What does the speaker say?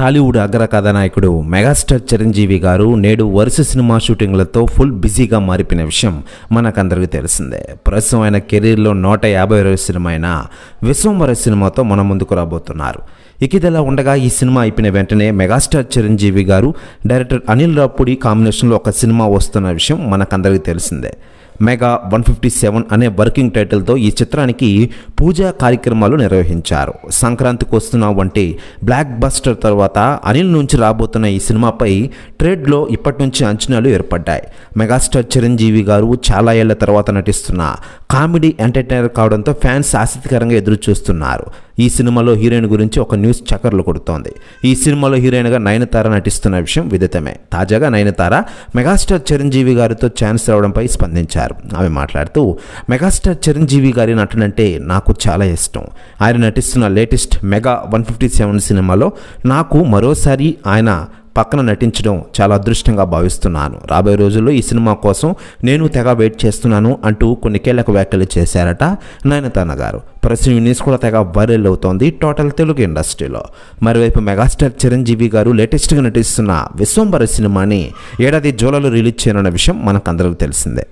టాలీవుడ్ అగ్ర కథానాయకుడు మెగాస్టార్ చిరంజీవి గారు నేడు వరుస సినిమా షూటింగ్లతో ఫుల్ బిజీగా మారిపోయిన విషయం మనకందరికీ తెలిసిందే. ప్రస్తుతం ఆయన కెరీర్లో 150వ సినిమా అయిన విశ్వంబర సినిమాతో మన ముందుకు రాబోతున్నారు. ఇదిలా ఉండగా ఈ సినిమా అయిపోయిన వెంటనే మెగాస్టార్ చిరంజీవి గారు డైరెక్టర్ అనిల్ రావిపూడి కాంబినేషన్లో ఒక సినిమా వస్తున్న విషయం మనకందరికీ తెలిసిందే. మెగా 157 అనే వర్కింగ్ టైటిల్తో ఈ చిత్రానికి పూజా కార్యక్రమాలు నిర్వహించారు. సంక్రాంతికి వస్తున్న వంటి బ్లాక్ బస్టర్ తర్వాత అనిల్ నుంచి రాబోతున్న ఈ సినిమాపై ట్రేడ్లో ఇప్పటి నుంచి అంచనాలు ఏర్పడ్డాయి. మెగాస్టార్ చిరంజీవి గారు చాలా ఏళ్ల తర్వాత నటిస్తున్న కామెడీ ఎంటర్టైనర్ కావడంతో ఫ్యాన్స్ ఆసక్తికరంగా ఎదురు చూస్తున్నారు. ఈ సినిమాలో హీరోయిన్ గురించి ఒక న్యూస్ చక్కర్లు కొడుతోంది. ఈ సినిమాలో హీరోయిన్గా నయనతార నటిస్తున్న విషయం విదితమే. తాజాగా నయనతార మెగాస్టార్ చిరంజీవి గారితో ఛాన్స్ రావడంపై స్పందించారు. ఆమె మాట్లాడుతూ, మెగాస్టార్ చిరంజీవి గారి నటనంటే నాకు చాలా ఇష్టం. ఆయన నటిస్తున్న లేటెస్ట్ మెగా 157 సినిమాలో నాకు మరోసారి ఆయన పక్కన నటించడం చాలా అదృష్టంగా భావిస్తున్నాను. రాబోయే రోజుల్లో ఈ సినిమా కోసం నేను తెగ వెయిట్ చేస్తున్నాను అంటూ కొన్ని కీలక వ్యాఖ్యలు చేశారట నయనతార గారు. ప్రస్తుతం న్యూస్ కూడా తెగ వైరల్ అవుతోంది టోటల్ తెలుగు ఇండస్ట్రీలో. మరోవైపు మెగాస్టార్ చిరంజీవి గారు లేటెస్ట్గా నటిస్తున్న విశ్వంబర సినిమాని ఏడాది జూలైలో రిలీజ్ చేయనున్న విషయం మనకందరికీ తెలిసిందే.